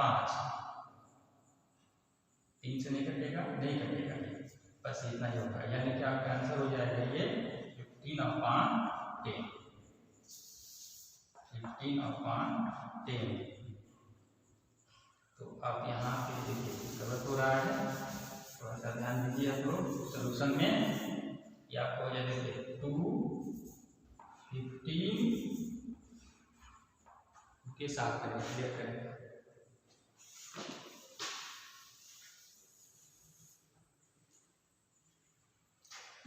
5, 3 से नहीं कटेगा, नहीं कटेगा, बस इतना ही होगा, यानी कि आपका आंसर हो जाएगा ये 15/10, 15/10। तो आप यहाँ पे देखिए गलत हो रहा है, थोड़ा सा ध्यान दीजिए आप लोग सोल्यूशन में। ये आपको हो जाए देखिए 2, 15 के साथ करें, क्लियर करें।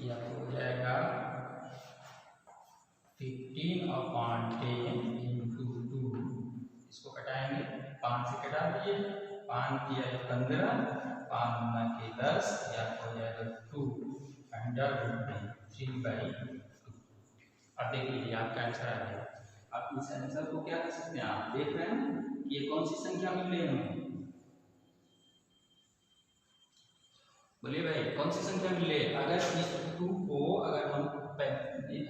ये आपको हो जाएगा 15/10 इंटू 2, इसको कटाएंगे, 5 से कटा दिए, 5 दिया 15, 5 गुना के 10, या हो जाएगा 2/3/2। अब देखिए ये आपका आंसर आ गया। आप इस आंसर को क्या कर सकते हैं, आप देख रहे हैं कि ये कौन सी संख्या मिल रही है हमें, बोलिए भाई कौन सी संख्या मिल रही है। अगर इस 2 को अगर हम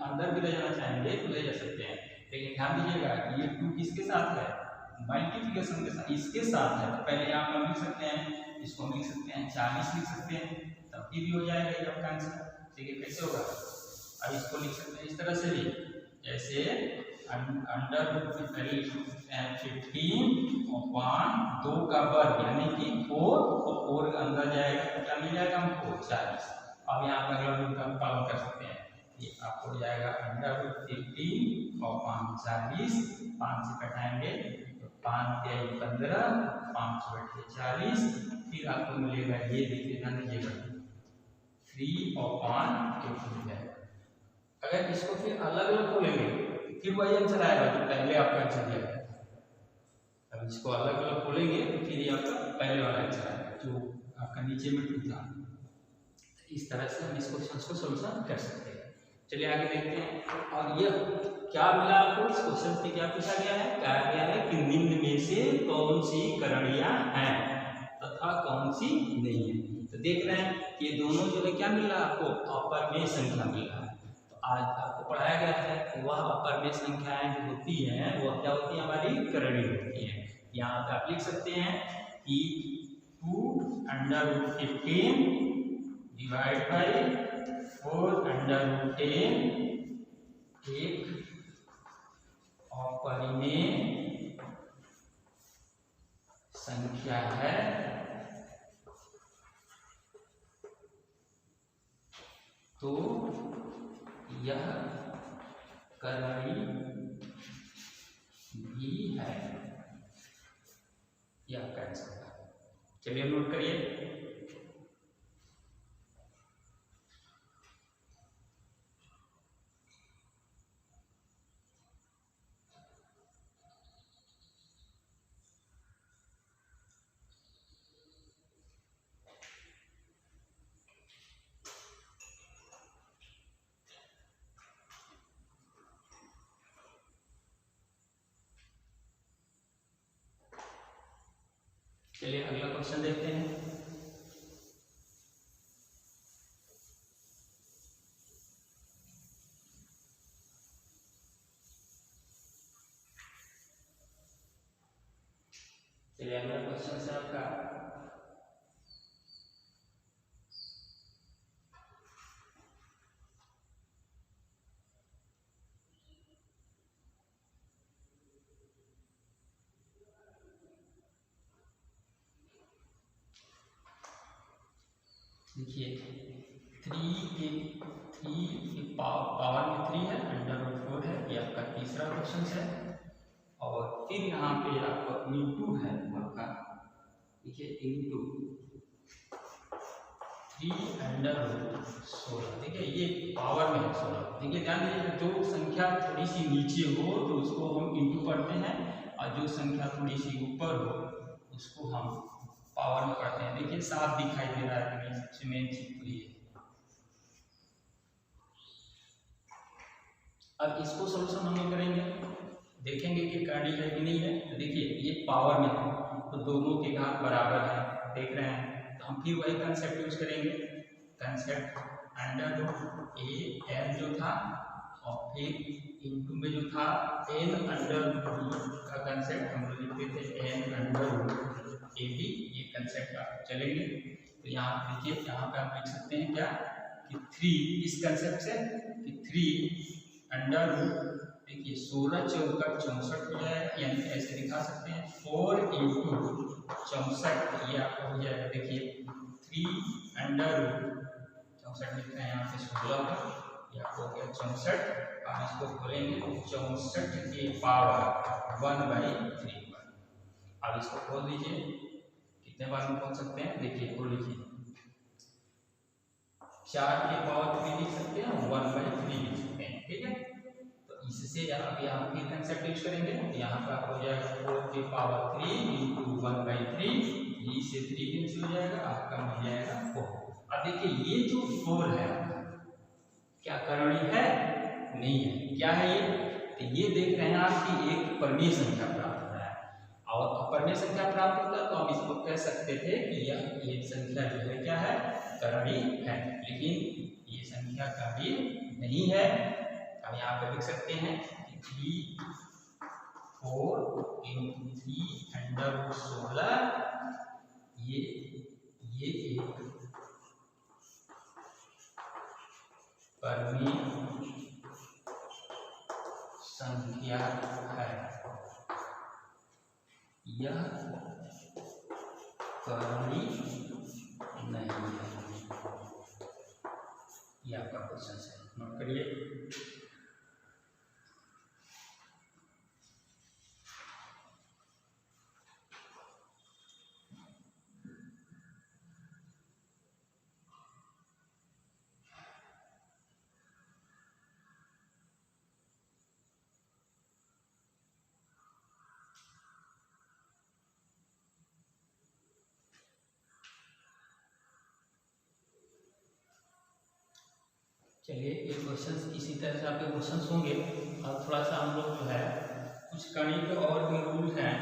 अंदर भी ले जाना चाहेंगे तो ले जा सकते हैं, लेकिन ध्यान दीजिएगा कि ये 2 किसके साथ है, मल्टीप्लिकेशन के साथ, इसके साथ है। तो पहले आप लिख सकते हैं, इसको लिख सकते हैं 40 लिख सकते हैं, तब भी हो जाएगा ये आपका आंसर। ठीक है, कैसे होगा, अब इसको लिख सकते हैं इस तरह से भी, जैसे अंडर पहले लिख सकते हैं 15/2 का वर्ग यानी कि 4, और 4 अंदर जाएगा तो क्या मिल जाएगा हमको 40। अब यहाँ पर अगला रूल का पालन कर सकते हैं, ये आपको हो जाएगा √15/40, 5 से कटाएंगे तो 5 के 15, 5/40, फिर आपको मिलेगा ये, देखिए ध्यान दीजिएगा 3/8 मिल जाएगा। अगर इसको फिर अलग अलग खोलेंगे फिर वही आंसर आएगा जो पहले आपका आंसर दिया गया। अब इसको अलग अलग खोलेंगे तो फिर ये आपका पहले वाला आंसर आएगा जो आपका नीचे में 2 था। इस तरह से हम इस क्वेश्चन को सॉल्यूशन कर सकते हैं। चलिए आगे देखते हैं। और ये क्या मिला आपको, इस क्वेश्चन से क्या पूछा गया है, कहा गया है कि निम्न में से कौन सी करणियां हैं तथा कौन सी नहीं है। तो देख रहे हैं कि ये दोनों जो है क्या मिल रहा है आपको, अपर में संख्या मिल रहा है। आज आपको पढ़ाया गया है कि वह अपर में संख्याएं जो होती हैं वह क्या होती है, हमारी करणीय होती हैं। यहाँ पे आप लिख सकते हैं कि 2√15 डिवाइड बाई 4√10 एक अपरिमेय संख्या है, तो यह करणीय भी है, यह आपका आंसर है। चलिए नोट करिए। चलिए अगला क्वेश्चन देखते हैं। चलिए अगला क्वेश्चन है आपका देखिए 3 पावर में 3 है, √4 है, ये आपका तीसरा क्वेश्चन है। और फिर यहाँ पे आपका इंटू है आपका, देखिए इंटू 3√16, देखिए ये पावर में है 16। देखिए ध्यान दीजिए, जो संख्या थोड़ी सी नीचे हो तो उसको हम इंटू पढ़ते हैं, और जो संख्या थोड़ी सी ऊपर हो उसको हम पावर में पढ़ते हैं। देखिए 7 दिखाई दे रहा है, सबसे मेन चीज तो ये। अब इसको सॉल्यूशन हम लोग करेंगे, देखेंगे कि करणीय है कि नहीं है। तो देखिए ये पावर में है तो दोनों के घात बराबर है, देख रहे हैं। तो हम फिर वही कंसेप्ट यूज करेंगे, कंसेप्ट √a n जो था और फिर इनटू में जो था एन अंडर का कंसेप्ट हम लोग लिखते थे एन अंडर ए बी, ये कंसेप्ट आप चलेंगे। तो यहाँ देखिए, यहाँ पे आप लिख सकते हैं क्या कि 3 इस कंसेप्ट से कि 3 अंडर देखिए 16 चौका 64 हो जाएगा, यानी ऐसे दिखा सकते हैं 4 इंटू 64, ये आपका हो जाएगा। देखिए 3 अंडर 64 लिख रहे हैं यहाँ पे 16 का, ये आपको हो गया 64। आप इसको खोलेंगे तो 64 की पावर 1/3 पर। अब इसको खोल दीजिए, कितने बार में खोल सकते हैं देखिए, खोल लीजिए 4 की पावर 3 लिख सकते हैं, 1/3 लिख सकते हैं, ठीक है। तो इससे आप यहाँ फिर कंसेप्ट यूज करेंगे, यहाँ पर आपको हो जाएगा 4 की पावर 3 इंटू 1/3, 3 से 3 कैंसिल हो जाएगा, आपका मिल जाएगा 4। अब देखिए ये जो 4 है क्या करणीय है? नहीं है। क्या है ये? तो ये देख रहे हैं आप कि एक परिमेय संख्या प्राप्त हो रहा है, और अपरिमेय संख्या प्राप्त होता है तो हम इसको कह सकते थे कि यह एक संख्या जो है क्या है? करणीय है। लेकिन ये संख्या करणीय नहीं है। अब यहाँ पे लिख सकते हैं कि 3 4 इंटू 3 अंडर 16, ये एक परिमेय संख्या है, यह करणीय नहीं है। ये आपका क्वेश्चन है, नोट करिए। चलिए, ये क्वेश्चंस इसी तरह से आपके क्वेश्चंस होंगे। और थोड़ा सा हम लोग जो है कुछ कणिक के और भी रूल हैं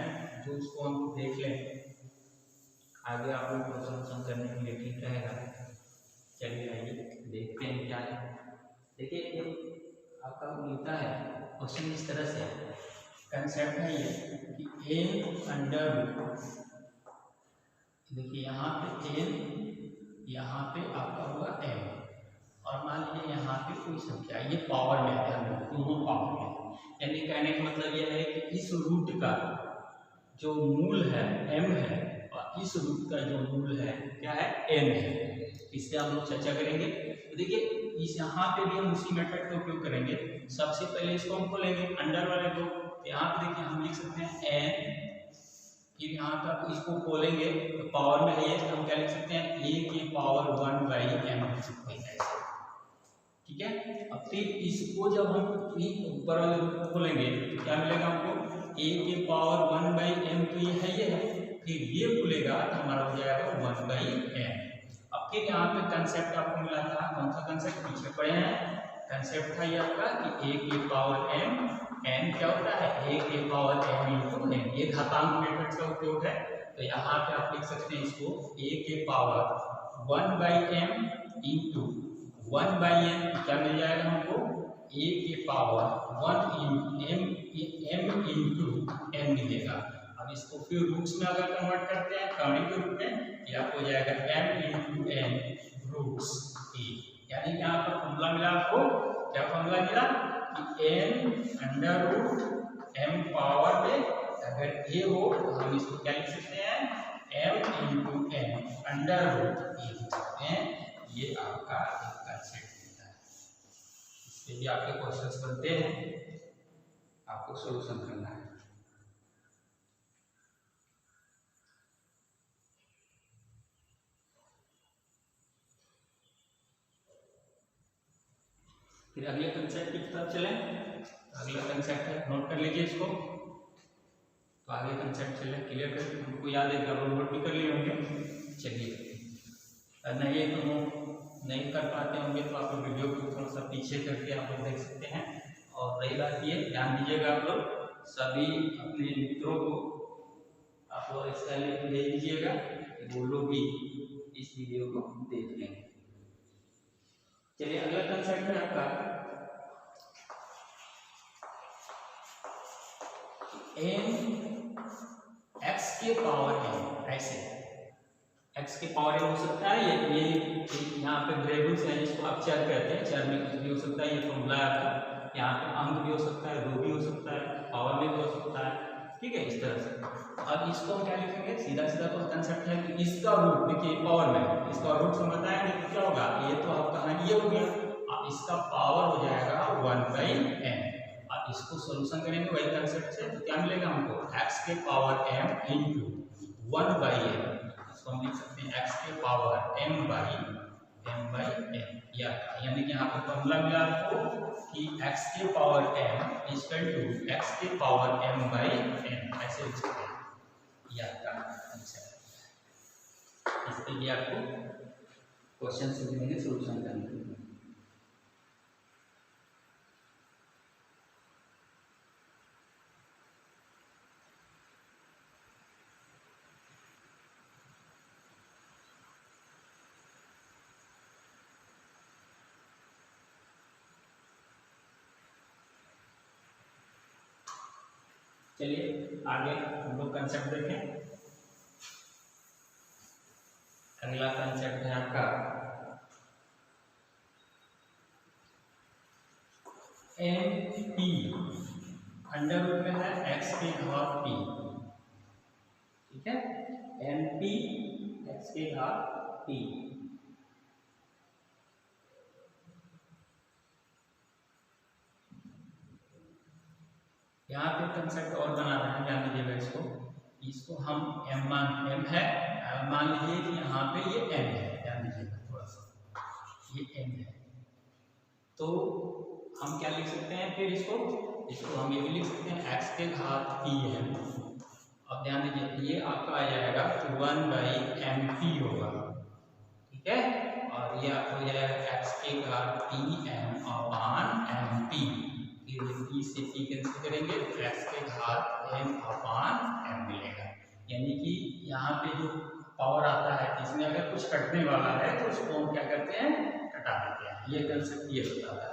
जो उसको हम देख लें, आगे आप लोग को सॉल्यूशन करने के लिए ठीक रहेगा। चलिए आइए देखते हैं क्या है। देखिए एक आपका मिलता है क्वेश्चन इस तरह से, कंसेप्ट है ये कि एन अंडर, देखिए यहाँ पे एन, यहाँ पे आपका हुआ एम, और मान लीजिए यहाँ पे कोई संख्या, ये पावर में है, दोनों पावर में, यानी कहने का मतलब यह है कि इस रूट का जो मूल है m है, और इस रूट का जो मूल है क्या है? n है। इससे हम लोग चर्चा करेंगे। तो देखिए इस यहाँ पे भी हम उसी मेथड का उपयोग करेंगे। सबसे पहले इसको हम खोलेंगे अंडर वाले को, यहाँ पे देखिए हम लिख सकते हैं n, फिर यहाँ पर इसको खोलेंगे तो पावर में है, हम क्या लिख सकते हैं? a की पावर 1/m लिख सकते हैं, ठीक है। अब फिर इसको जब हम ऊपर वाले रूप को खोलेंगे तो क्या मिलेगा हमको? a की पावर 1/m, तो ये है, ये है, फिर ये खुलेगा तो हमारा हो जाएगा 1/m। अब फिर यहाँ पे कंसेप्ट आपको मिला था, कौन सा कंसेप्ट पीछे पढ़े हैं? कंसेप्ट था ये आपका कि a की पावर m, n क्या होता है? a की पावर m इंटू n, ये घातांक मेथड का उपयोग है। तो यहाँ पे आप लिख सकते हैं इसको a की पावर 1/m इंटू 1/n, क्या मिल जाएगा हमको? a की पावर 1 m इंटू n मिलेगा। अब इसको फिर रूट्स में अगर कन्वर्ट करते हैं कर्णी के रूप में, ये आपको हो जाएगा m into n roots a, यानी कि यहाँ पर फॉर्मूला मिला आपको, क्या फॉर्मूला मिला कि n under root m power में अगर a हो तो हम इसको क्या लिख सकते हैं? m into n under root a लिख सकते हैं। ये आपका कंसेप्ट है, इसके भी आपके क्वेश्चंस बनते हैं, आपको सॉल्यूशन करना है। फिर अगले कंसेप्ट की तरफ चलें। अगला कंसेप्ट है, नोट कर लीजिए इसको। तो आगे कंसेप्ट चलें, क्लियर कर, हमको याद है, नोट भी कर लिए होंगे। चलिए, नहीं तो नहीं कर पाते होंगे तो आप वीडियो को थोड़ा सा पीछे करके आप लोग देख सकते हैं। और रही बात ये, ध्यान दीजिएगा आप लोग सभी अपने मित्रों को आप लोग इसका लिंक भेज दीजिएगा, वो लोग भी इस वीडियो को देख लेंगे। चलिए अगला कंसेप्ट है आपका एन एक्स के पावर एन, ऐसे एक्स के पावर एन हो सकता है। ये यहाँ पे वेरिएबल्स हैं जिसको आप चर कहते हैं, चर में कुछ भी हो सकता है। ये फॉर्मूला है आपका, यहाँ पे अंक भी हो सकता है, रो भी हो सकता है, पावर में भी हो सकता है, ठीक है, इस तरह से। अब इसको हम क्या लिखेंगे, सीधा सीधा तो कंसेप्ट है कि इसका रूट, देखिए पावर में इसका रूट से बताया नहीं तो क्या होगा, ये तो आपका ये हो गया। अब इसका पावर हो जाएगा 1/n। अब इसको सोल्यूशन करेंगे वही कंसेप्ट से, तो क्या मिलेगा हमको, x के पावर m इंटू 1/n। इसको हम लिख सकते हैं x के पावर m/n, यानी कि यहाँ पे फॉर्मूला मिला आपको कि x के power m equal to x के पावर m/n, ऐसे लिख सकते हैं। ये आपका आंसर है। इसके लिए आपको क्वेश्चन से मिलेंगे सोल्यूशन करने के लिए। चलिए आगे हम लोग कंसेप्ट देखें। अगला कंसेप्ट है आपका एन पी, अंडर रूट में है एक्स के घात पी, ठीक है, एन पी एक्स के घात पी। यहाँ पे कंसेप्ट और बना रहे हैं, ध्यान दीजिएगा इसको। इसको हम m है, मान लीजिए कि यहाँ पे ये n है, ध्यान दीजिएगा थोड़ा सा, ये n है, तो हम क्या लिख सकते हैं फिर इसको हम ये भी लिख सकते हैं x के घात pm। अब ध्यान दीजिए ये आपका आ जाएगा 1/mp होगा, ठीक है, और ये आपको हो जाएगा x के घात pm अपान mp। ई से पी कैंसिल करेंगे तो x के घात m अपान m मिलेगा। यानी कि यहाँ पे जो पावर आता है इसमें अगर कुछ कटने वाला है तो उसको हम क्या करते हैं, कटा देते हैं। ये कंसेप्ट ये बताता है।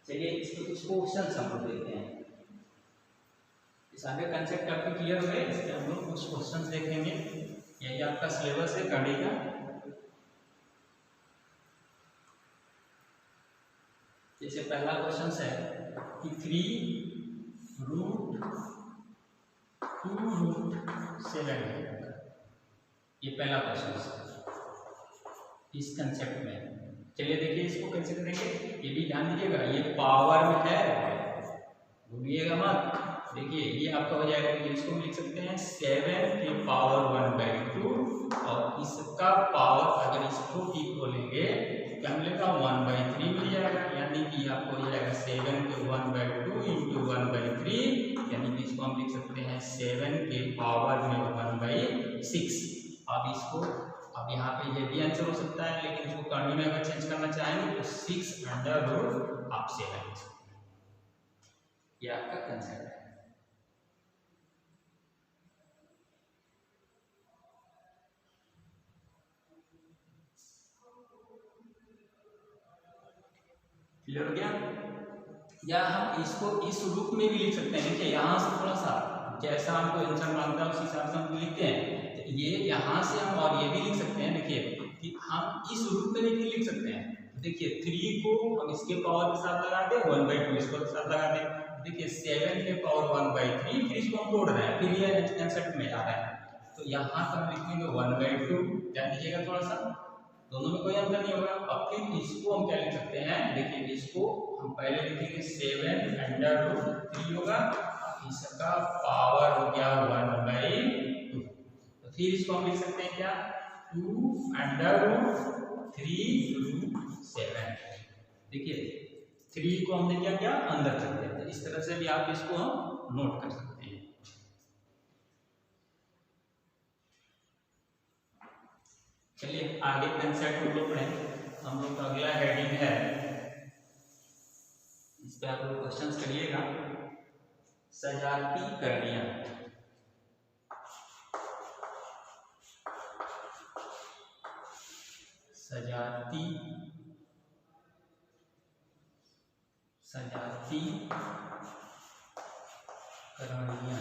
चलिए इसके कुछ क्वेश्चन हम लोग देखते हैं। इस आगे कंसेप्ट आपके क्लियर हुए, इसके हम लोग कुछ क्वेश्चन देखेंगे। यही आपका सिलेबस है गणित का। जैसे पहला क्वेश्चन है कि 3√2√7 ये पहला क्वेश्चन है इस कंसेप्ट में। चलिए देखिए इसको कैसे करेंगे, ये भी ध्यान दीजिएगा, ये पावर में है, भूलिएगा मत। देखिए ये आपका हो जाएगा, इसको लिख सकते हैं 7 के पावर 1/2 और इसका पावर अगर इसको p को लेंगे क्या मिलेगा, 1/3 मिल जाएगा। यानी कि आपको हो जाएगा 7 के 1/2 इंटू 1/3, यानी कि इसको हम लिख सकते हैं 7 के पावर में 1/6। अब इसको, अब यहाँ पे ये भी आंसर हो सकता है, लेकिन इसको कर्ली में अगर चेंज करना चाहेंगे तो 6 आप 7 लिख सकते हैं। ये आपका कंसेप्ट है। क्लियर हो गया? या हम इसको इस रूप में भी लिख सकते हैं। देखिए यहाँ से थोड़ा सा जैसा हमको आंसर मांगता है उस हिसाब से हम लिखते हैं। तो ये यहाँ से हम और ये भी लिख सकते हैं, देखिए कि हम इस रूप में भी लिख सकते हैं। देखिए 3 को हम इसके पावर के साथ लगा दें, 1/2 इसको साथ लगा दें। देखिए 7 के पावर 1/3, फिर इसको हम जोड़ रहे हैं, फिर ये कंसेप्ट में आ रहा है। तो यहाँ पर हम लिखेंगे 1/2, ध्यान दीजिएगा थोड़ा सा, दोनों में कोई अंतर नहीं होगा। अब फिर इसको हम क्या लिख सकते हैं, देखिए इसको हम पहले लिखेंगे 7√3 होगा, इसका पावर हो गया 1/2। तो फिर इसको हम लिख सकते हैं क्या, 2√3√7। देखिए 3 को हमने क्या किया, अंदर कर दिया। तो इस तरह से भी आप इसको हम नोट कर सकते हैं। चलिए आगे कंसेप्ट हम लोग पढ़ें। हम लोग का अगला हेडिंग है, इस पे आप लोग क्वेश्चंस करिएगा, सजाती करणियां। सजाती करणियां।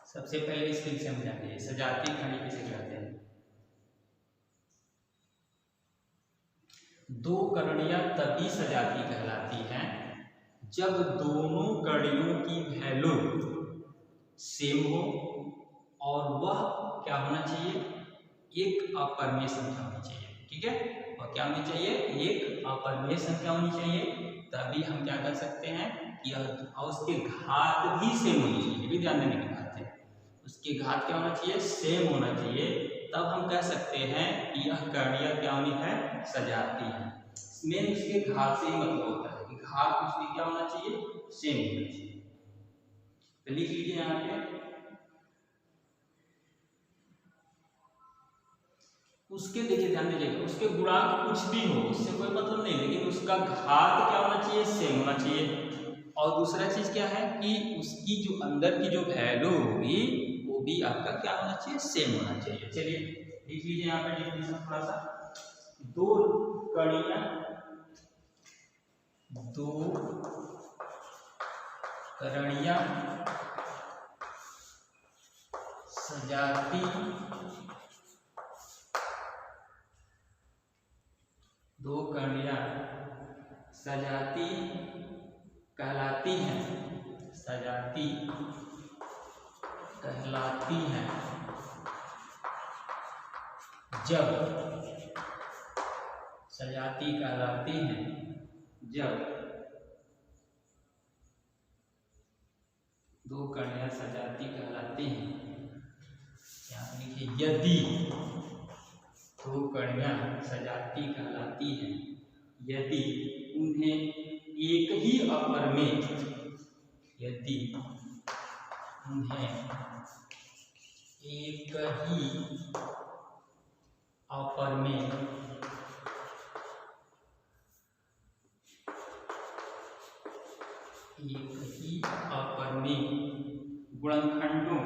सबसे पहले इस फिर से हम जानेंगे सजातीय कणी किसे कहते हैं। दो करणियां तभी सजातीय कहलाती हैं जब दोनों कणियों की वैल्यू सेम हो और वह क्या होना चाहिए, एक अपरिमेय संख्या होनी चाहिए। ठीक है, और क्या होनी चाहिए, एक अपरिमेय संख्या होनी चाहिए। तभी हम क्या कर सकते हैं कि और उसके घात भी सेम होनी चाहिए। ये भी ध्यान देने की बात है, उसके घात क्या होना चाहिए, सेम होना चाहिए। तब हम कह सकते हैं कि यह करणियां क्या होनी है, सजाती है। मेन उसके घात से ही मतलब होता है कि घात उसकी क्या होना चाहिए, सेम होना चाहिए। तो लिख लीजिए यहाँ पे, उसके देखिए ध्यान दीजिएगा, उसके गुणांक कुछ भी हो उससे कोई मतलब नहीं, लेकिन उसका घात क्या होना चाहिए, सेम होना चाहिए। और दूसरा चीज क्या है कि उसकी जो अंदर की जो वैल्यू होगी वो भी आपका क्या होना चाहिए, सेम होना चाहिए। चलिए लिख लीजिए यहाँ पे डेफिनेशन थोड़ा सा। दो कणियां सजाती दो कणियां सजाती कहलाती हैं, सजाती कहलाती हैं जब, सजाती कहलाती हैं जब दो कणियां सजाती कहलाती हैं, यहाँ लिखिए यदि दो कणियां सजाती कहलाती हैं यदि उन्हें एक ही अपरिमेय, यदि उन्हें एक ही अपरिमेय गुणनखंडों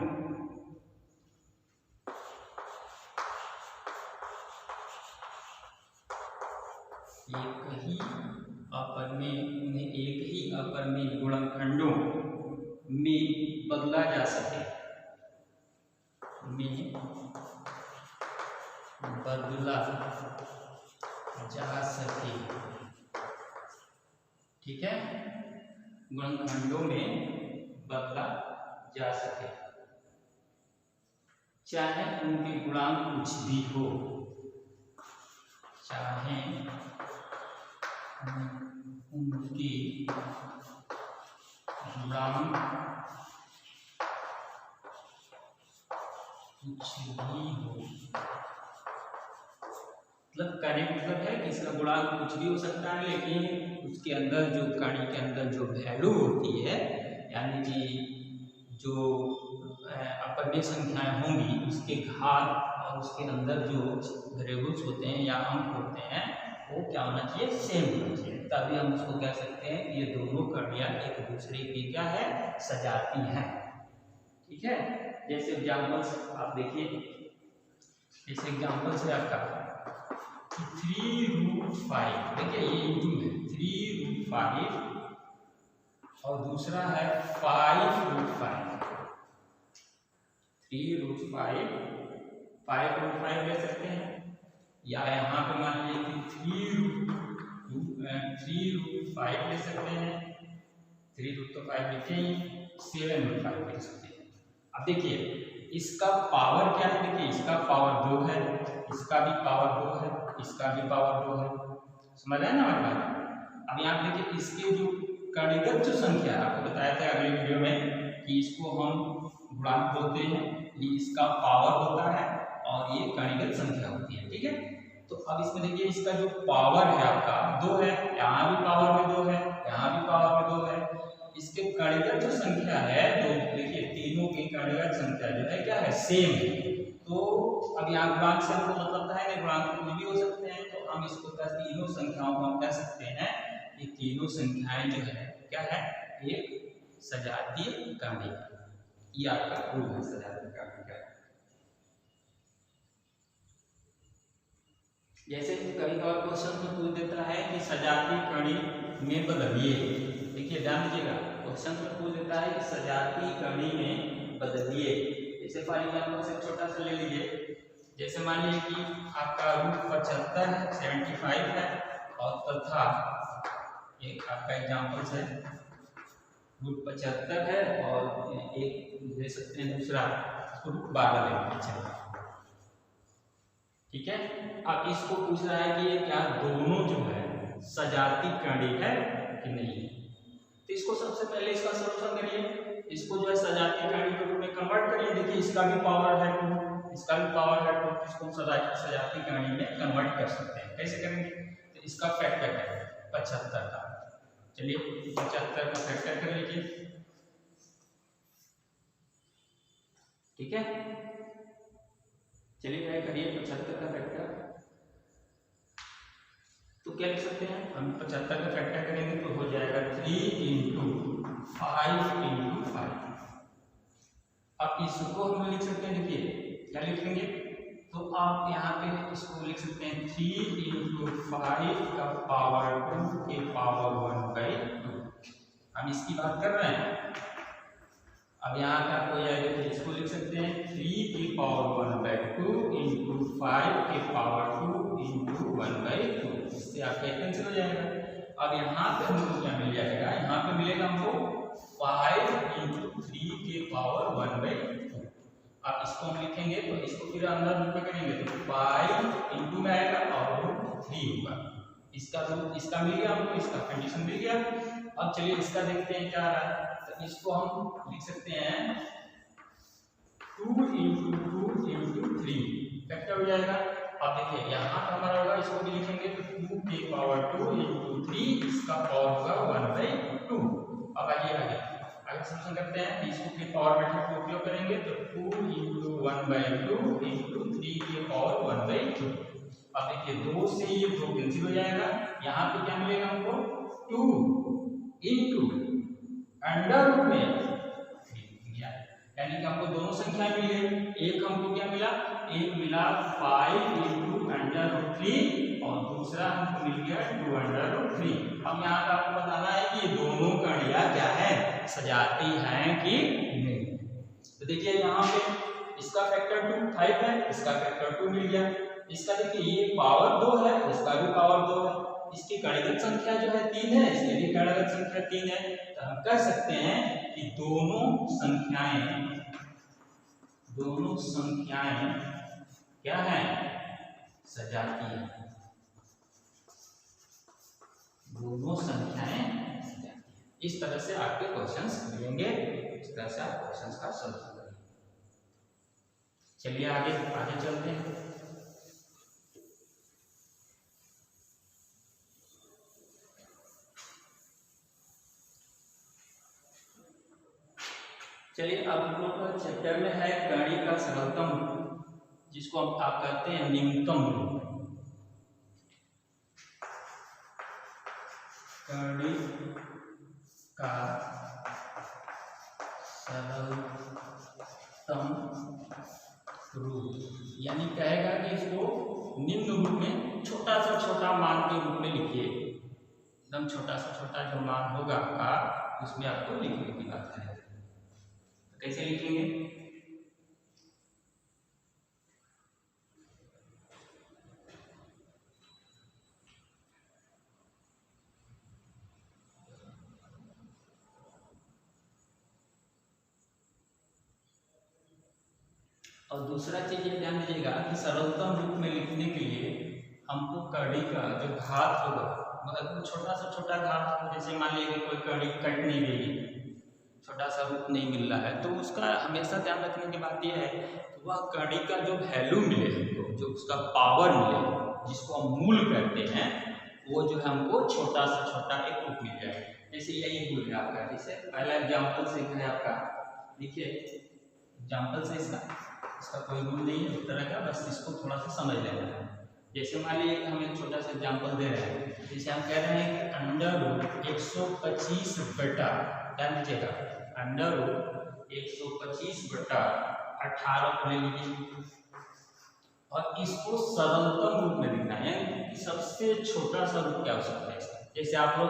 उन्हें एक ही अपरिमेय गुणनखंडों में बदला जा सके, में बदला जा सके। ठीक है, गुणनखंडों में बदला जा सके, चाहे उनके गुणांक कुछ भी हो, चाहे उनके गुणांक कुछ भी हो। मतलब करेक्ट मतलब है कि इसका गुणांक कुछ भी हो सकता है, लेकिन उसके अंदर जो कणी के अंदर जो वैल्यू होती है, यानी कि जो अपरिमेय संख्याएं होंगी उसके घात और उसके अंदर जो वेरिएबल्स होते हैं या अंक होते हैं वो क्या होना चाहिए, सेम होना चाहिए। तभी हम उसको कह सकते हैं कि ये दोनों कणियां एक दूसरे की क्या है, सजाती हैं। ठीक है, जैसे एग्जाम्पल्स आप देखिए, जैसे एग्जाम्पल्स है आपका 3√5, देखिए ये इंटू है 3√5 और दूसरा है 5√5, 3√5 5√5 ले सकते हैं, या यहाँ पे मान लीजिए कि 3√5 ले सकते हैं, 3√5 लिखे ही 7√5 ले सकते हैं। अब देखिए इसका पावर क्या है, देखिए इसका पावर 2 है, इसका भी पावर 2 है, इसका भी पावर 2 है, समझ आए ना हमारी बात। अब यहाँ देखिए इसके जो कणिगत जो संख्या है, आपको बताया था अगले वीडियो में कि इसको हम गुणांक बोलते हैं, ये इसका पावर होता है और ये कणिगत संख्या होती है। ठीक है, तो अब इसमें देखिए इसका जो पावर है आपका 2 है, यहाँ भी पावर में 2 है, यहाँ भी पावर में 2 है। इसके कणिगत जो संख्या है तो देखिए तीनों की कणिगत संख्या जो है क्या है, सेम है। तो अब यहाँ गुणांक से हमको मतलब है नहीं, गुणांक कुछ भी हो सकते हैं, तो हम इसको तीनों संख्याओं को हम कह सकते हैं कि तीनों संख्याएं जो है क्या है, एक सजातीय कणी। ये आपका प्रूफ है सजातीय कणी का। जैसे कई बार क्वेश्चन में पूछ देता है कि सजातीय कणी में बदलिए, देखिए ध्यान दीजिएगा, क्वेश्चन में पूछ देता है कि सजातीय कणी में बदलिए। जैसे फॉर एग्जाम्पल से छोटा सा ले लीजिए, जैसे मान लीजिए कि आपका रूट 75 है और तथा एक आपका एग्जाम्पल है रूट 75 है और एक ले सकते हैं दूसरा रूट 12 ले लीजिए। ठीक है, अब इसको पूछ रहा है कि ये क्या दोनों जो है सजातीय कणी है कि नहीं। तो इसको सबसे पहले इसका सॉल्यूशन करिए, इसको जो है सजातीय कणी के रूप में कन्वर्ट करिए। देखिए इसका भी पावर है 2, इसका भी पावर है 2, इसको हम सजातीय कणी में कन्वर्ट कर सकते हैं। कैसे करेंगे, तो इसका फैक्टर है 75 का। चलिए 75 का फैक्टर कर लीजिए। ठीक है, चलिए ट्राई करिए 75 का फैक्टर। तो क्या लिख सकते हैं हम, 75 का फैक्टर करेंगे तो हो जाएगा 3 × 5 × 5। अब इसको हम लिख सकते हैं, देखिए क्या लिखेंगे, तो आप यहाँ पे इसको लिख सकते हैं 3 × 5 का पावर 2 के पावर 1/2। हम इसकी बात कर रहे हैं। अब यहाँ पे आपको यह देखिए इसको लिख सकते हैं 3 की पावर 1/2 × 5 के पावर 2 × 1/2। इससे आपका कैंसिल हो जाएगा। अब यहाँ पे हमको क्या मिल जाएगा, यहाँ पे मिलेगा हमको 5 × 3 के पावर 1/2। अब इसको हम लिखेंगे तो इसको फिर अंदर रूप में करेंगे तो 5 इंटू में आएगा और रूट 3 होगा। इसका मिल गया हमको, इसका कंडीशन मिल गया। अब चलिए इसका देखते हैं क्या आ रहा है। तो इसको हम लिख सकते हैं 2 × 2 × 3 फैक्टर हो जाएगा। अब देखिए यहाँ पर हमारा होगा, इसको भी लिखेंगे तो 2 की पावर 2 × 3, इसका पावर होगा 1/2। अब आइए आगे सॉल्यूशन करते हैं। इसको फिर पावर मेथड का उपयोग करेंगे तो 2 × 1/2 × 3 की पावर 1/2। अब देखिए 2 से ये 2 कैंसिल हो जाएगा। यहाँ पे क्या मिलेगा हमको 2 × अंडर रूट में 3, यानी कि हमको दोनों संख्या मिल गई। एक हमको क्या मिला, एक मिला 5 × अंडर रूट 3 और दूसरा हमको मिल गया 2 अंडर रूट 3। अब यहाँ पे आपको बताना है कि ये दोनों कणियाँ क्या है, सजाती हैं कि नहीं। तो देखिए यहाँ पे इसका फैक्टर 2 5 है, इसका फैक्टर 2 मिल गया। इसका देखिए ये पावर 2 है, इसका भी पावर 2 है। इसकी कणिगत संख्या जो है 3 है, इसकी भी कणिगत संख्या 3 है। तो हम कह सकते हैं कि दोनों संख्याएं क्या है, सजातीय है। दोनों संख्याएं सजातीय है। इस तरह से आपके क्वेश्चंस मिलेंगे, इस तरह से आप क्वेश्चंस का सॉल्यूशन करेंगे। चलिए आगे चलते हैं। चलिए अब हम लोग का चैप्टर में है कणी का सरलतम रूप, जिसको आप कहते हैं निम्नतम रूप। कणी का सरलतम रूप यानी कहेगा कि इसको निम्न रूप में छोटा सा छोटा मान के रूप में लिखिए। एकदम छोटा सा छोटा जो मान होगा का उसमें आपको लिखने की बात है। कैसे लिखेंगे, और दूसरा चीज ये ध्यान दीजिएगा कि सरलतम रूप में लिखने के लिए हमको कड़ी का जो घात होगा, मतलब छोटा सा छोटा घात हो, जैसे मान लीजिए कोई कड़ी कट नहीं गई, छोटा सा रूप नहीं मिल रहा है, तो उसका हमेशा ध्यान रखने की बात यह है कि वह कड़ी का जो वैल्यू मिले हमको, जो उसका पावर मिले, जिसको हम मूल कहते हैं, वो जो है हमको छोटा सा छोटा एक रूप मिल जाए। जैसे यही मूल है आपका। जैसे पहला एग्जाम्पल से है आपका, देखिए एग्जाम्पल से इसका कोई रूल नहीं है उस तरह का, बस इसको थोड़ा सा समझ लेना है। जैसे मान लीजिए हम एक छोटा सा एग्जाम्पल दे रहे हैं, जैसे हम कह रहे हैं कि अंडर रूट 125 बटा, ध्यान दीजिएगा, अंडर रूट 125 बटा 18 को ले लीजिए और इसको सरलतम रूप में लिखना है, यानी सबसे छोटा सा रूप क्या हो सकता है। जैसे आप लोग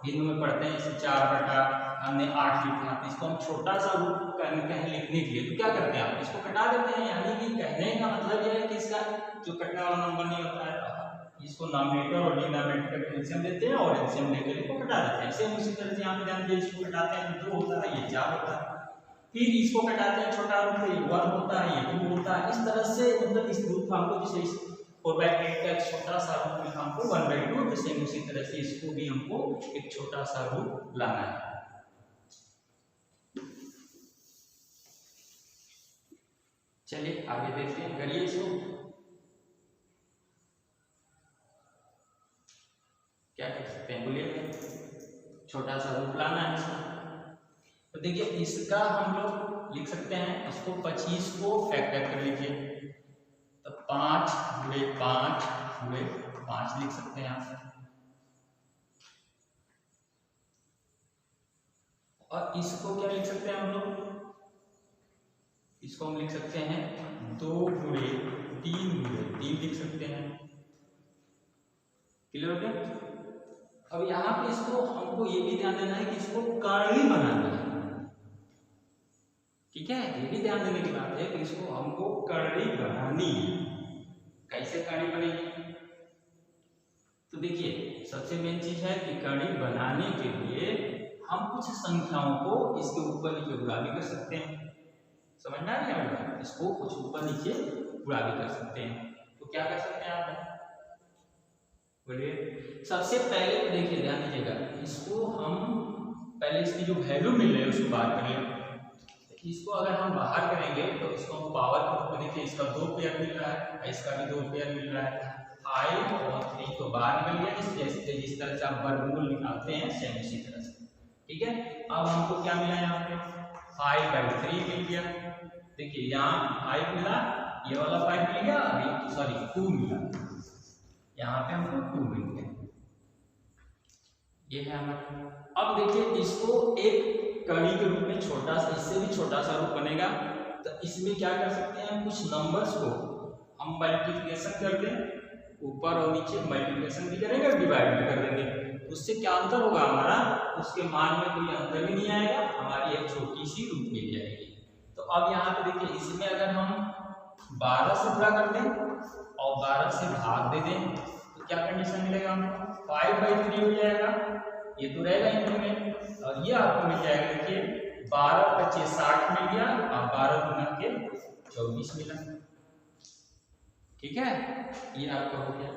हिंदी में पढ़ते हैं इसे 4 बटा हमने 8 लिखना, तो इसको हम छोटा सा रूप करते हैं लिखने के लिए, तो क्या करते हैं आप इसको कटा देते हैं। यानी कि कहने का मतलब यह है कि इसका जो कटने वाला नंबर नहीं होता है इसको नॉमिनेटर और डिनोमिनेटर का एलसीएम लेते हैं और एलसीएम लेकर इसको कटा देते हैं। सेम उसी तरह से यहाँ पे ध्यान दीजिए, इसको कटाते हैं तो 2 होता है, ये 4 होता है। फिर इसको कटाते हैं छोटा रूप, ये 1 होता है, ये 2 होता है। इस तरह से मतलब इस रूप हमको जैसे 4/8 का एक छोटा सा रूप में हमको 1/2, तो सेम उसी तरह से इसको भी हमको एक छोटा सा रूप लाना है। चलिए आगे देखते हैं, करिए इसको क्या कर सकते हैं, बोलिए। छोटा सा रूप लाना है इसका, तो देखिए इसका हम लोग लिख सकते हैं, इसको 25 को फैक्टर कर लीजिए, तो 5 गुणे 5 गुणे 5 लिख सकते हैं आप। और इसको क्या लिख सकते हैं हम लोग, इसको हम लिख सकते हैं 2 गुणे 3 लिख सकते हैं। क्लियर हो गया। अब यहाँ पे इसको हमको ये भी ध्यान देना है कि इसको कर्ली बनाना है, ठीक है, ये भी ध्यान देने की बात है कि इसको हमको कर्ली बनानी है। कैसे कर्ली बनेगी, तो देखिए सबसे मेन चीज है कि कर्ली बनाने के लिए हम कुछ संख्याओं को इसके ऊपर नीचे गुणा भी कर सकते हैं, समझ में आ रही है, इसको कुछ ऊपर नीचे गुणा भी कर सकते हैं। तो क्या कर सकते हैं आप, बोलिए। सबसे पहले तो देखिए ध्यान दीजिएगा, इसको हम पहले इसकी जो वैल्यू मिल रही है उसको बाहर कर लें। इसको अगर हम बाहर करेंगे तो इसको हम पावर के रूप में देखिए, इसका 2 पेयर मिल रहा है, इसका भी 2 पेयर मिल रहा है, 5 और 3 तो बाहर निकल गया, जिस तरह से आप वर्गमूल निकालते हैं सेम इसी तरह से, ठीक है। अब हमको क्या मिला यहाँ पे 5/3 मिल गया, देखिए यहाँ 5 मिला, ये वाला 5 मिल गया, अभी सॉरी 2 मिला, यहाँ पे हमको 2 मिल गया, ये है हमारा। अब देखिए इसको एक कड़ी के रूप में छोटा सा, इससे भी छोटा सा रूप बनेगा, तो इसमें क्या कर सकते हैं, कुछ नंबर्स को हम मल्टीप्लिकेशन कर दें, ऊपर और नीचे मल्टीप्लिकेशन भी करेंगे और डिवाइड भी कर देंगे, उससे क्या अंतर होगा हमारा, उसके मान में कोई अंतर भी नहीं आएगा, हमारी एक छोटी सी रूप मिल जाएगी। तो अब यहाँ पे देखिए इसमें अगर हम 12 से गुणा कर दें और 12 से भाग दे दें तो क्या कंडीशन मिलेगा हमको, 5/3 हो जाएगा, ये तो रहेगा इंक्रीमेंट, और ये आपको मिल जाएगा देखिए 12×5 = 60 मिल गया और 12 गुना के 24 मिला, ठीक है, ये आपका हो गया।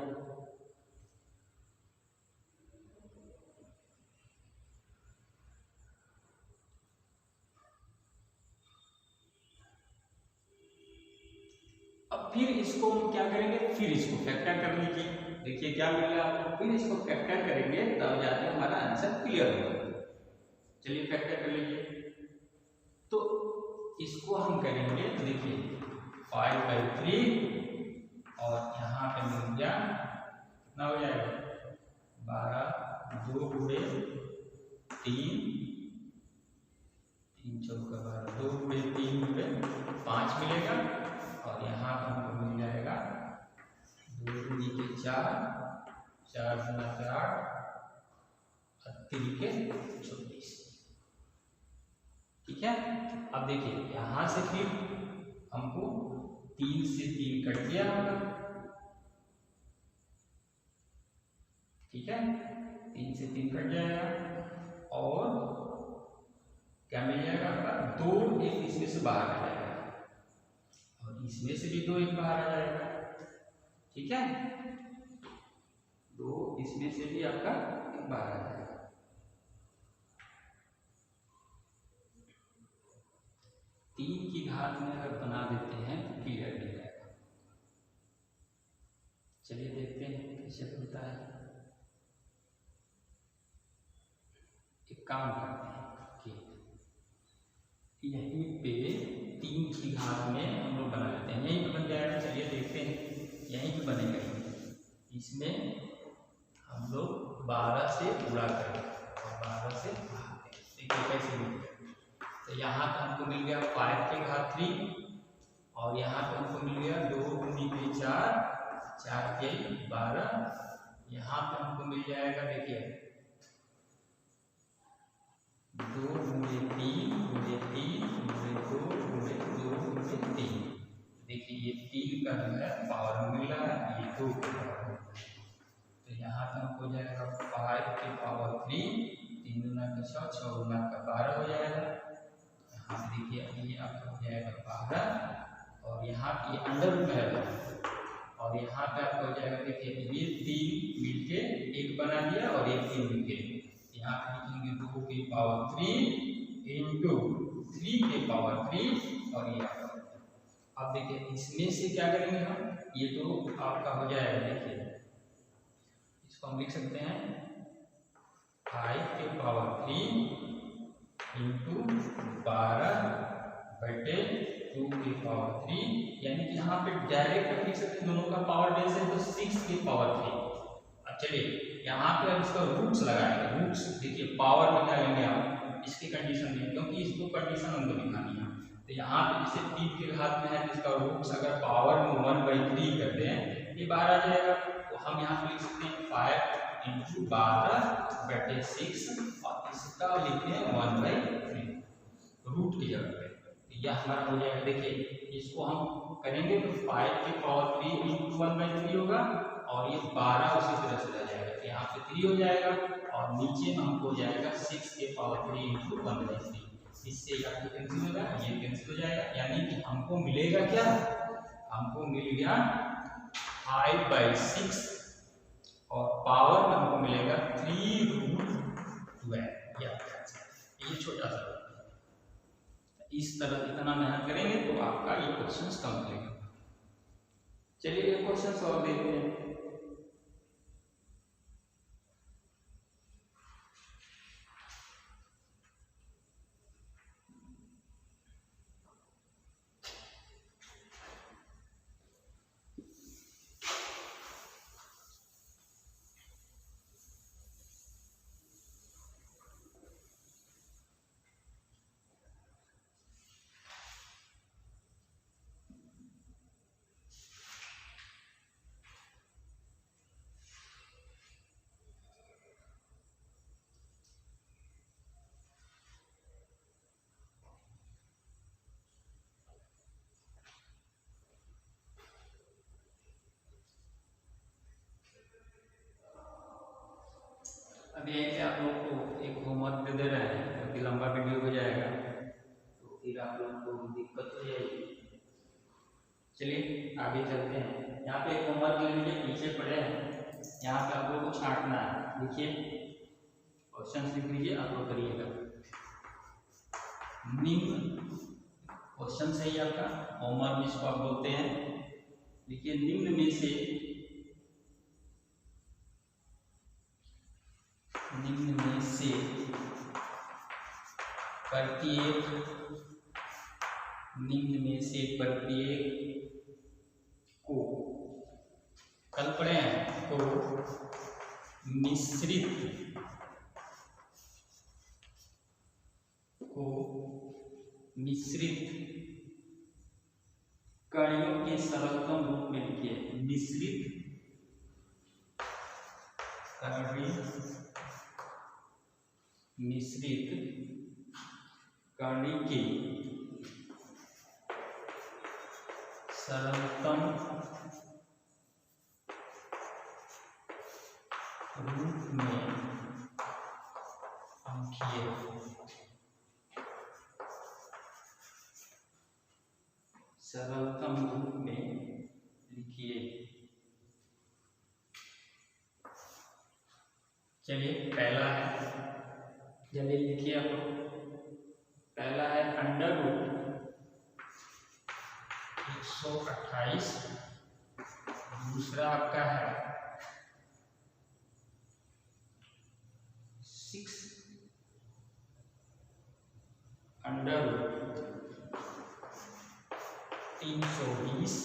अब फिर इसको हम क्या करेंगे, फिर इसको फैक्टर कर लीजिए, देखिए क्या मिलेगा आपको, फिर इसको फैक्टर करेंगे तब जाके हमारा आंसर क्लियर होगा। चलिए फैक्टर कर लीजिए, तो इसको हम करेंगे, तो देखिए 5/3 और यहाँ पे मिल गया कितना हो जाएगा 12, 2 गुणे 3, 3 चौका 12, 2 गुणे 3 गुणे 5 मिलेगा, और यहाँ पर हमको मिल जाएगा 2 दूनी के 4, 4 गुना 8 और 3 के 24, ठीक है। अब देखिए यहाँ से फिर हमको 3 से 3 कट गया होगा, ठीक है, 3 से 3 कट जाएगा और क्या मिल जाएगा आपका 2 एक इसमें से बाहर आ जाएगा और इसमें से भी 2 एक बाहर आ जाएगा, ठीक है, 2 इसमें से भी आपका बाहर आ जाएगा। तीन की घात में अगर बना देते हैं तो क्लियर मिल जाएगा। चलिए देखते हैं कैसे बनता है। एक काम करते हैं कि यहीं पे 3 की घात में हम लोग बना लेते हैं, यहीं पे बन जाएगा। चलिए देखते हैं यहीं पे बनेगा, इसमें हम लोग 12 से गुणा करें और 12 से भाग दें, देखिए कैसे मिलेगा। तो यहाँ पे हमको मिल गया 5 की घात 3 और यहाँ पे हमको मिल गया 2 दूनी के 4, 4 के 12, यहाँ पे हमको मिल जाएगा देखिए 2 गुणे 3 गुणे 3 गुणे 2 गुणे 2 गुणे 3। देखिए ये 3 का जो है पावर मिल रहा है, ये 2 का पावर। तो यहाँ तक हो जाएगा 5 के पावर 3, 3 गुना का 6, 6 गुना का 12 हो जाएगा। यहाँ देखिए ये आपका हो जाएगा 12 और यहाँ ये अंडर रूट है और यहाँ पे आपका हो जाएगा। देखिए ये 3 मिलके 1 बना दिया और ये 3 मिलके, यहाँ पे लिखेंगे 2 के पावर 3 इंटू 3 के पावर 3 और ये आपका। अब देखिए इसमें से क्या करेंगे हम, ये तो आपका हो जाएगा। देखिए इसको हम लिख सकते हैं 5 के पावर 3 इंटू 12 बटे 2 के पावर 3, यानी कि यहाँ पे डायरेक्ट लिख सकते हैं, दोनों का पावर बेस है तो 6 के पावर 3। अब चलिए यहाँ पे हम इसका रूट्स लगाएंगे। रूट्स देखिए पावर निकालेंगे आप इसकी कंडीशन में, क्योंकि इसको कंडीशन हमको दिखानी है। तो यहाँ पे जैसे 3 के घात में है, इसका रूट्स अगर पावर में 1/3 करते हैं ये 12 आ जाएगा। तो हम यहाँ पे लिख सकते हैं 5 इंटू 12 बटे 6 और इसका लिखते हैं 1/3 रूट की जगह पे। यह हमारा हो जाएगा। देखिए इसको हम करेंगे तो 5 के पावर 3 इंटू 1/3 होगा और ये 12 उसी तरह से रह जाएगा। तो यहाँ पे 3 हो जाएगा और नीचे में हमको हो जाएगा 6 के पावर 3 इंटू 1/3। इससे आपको कैंसिल हो जाएगा, ये कैंसिल हो जाएगा, यानी कि हमको मिलेगा क्या, हमको मिल गया 5/6 और पावर में हमको मिलेगा 3√12। ये छोटा सा इस तरह इतना मेहनत करेंगे तो आपका ये क्वेश्चन कंप्लीट होगा। चलिए ये क्वेश्चन सॉल्व देखते हैं। अभी यहीं से आप लोग को एक होमवर्क दे रहे हैं, क्योंकि लंबा वीडियो हो जाएगा तो फिर आप लोग को दिक्कत हो जाएगी। चलिए आगे चलते हैं। यहाँ पे एक होमवर्क ले लीजिए, पीछे पड़े हैं, यहाँ पे आप लोग को छांटना है। देखिए क्वेश्चन लिख लीजिए, आप लोग करिएगा। निम्न क्वेश्चन सही आपका होमवर्क जिसको आप बोलते हैं। देखिए निम्न में से प्रत्येक को कल पढ़े हैं तो मिश्रित कणियों के सरलतम रूप में लिखिए। मिश्रित कणी के सरलतम रूप में अंकीय सरलतम रूप में लिखिए। चलिए पहला है, जल्दी लिखिए आप लोग। पहला है √128। दूसरा आपका है 6 √320।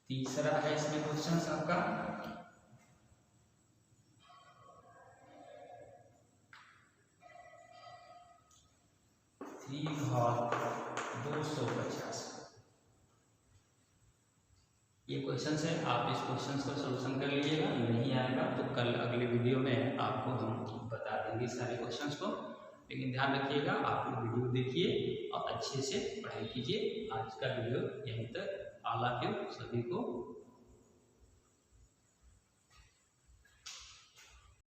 तीसरा है इसमें क्वेश्चन आपका 3/250। ये क्वेश्चन है, आप इस क्वेश्चन को सॉल्यूशन कर लीजिएगा। नहीं आएगा तो कल अगले वीडियो में आपको हम बता देंगे सारे क्वेश्चंस को। लेकिन ध्यान रखिएगा, आप लोग वीडियो देखिए और अच्छे से पढ़ाई कीजिए। आज का वीडियो यहीं तक। ऑल ऑफ यू सभी को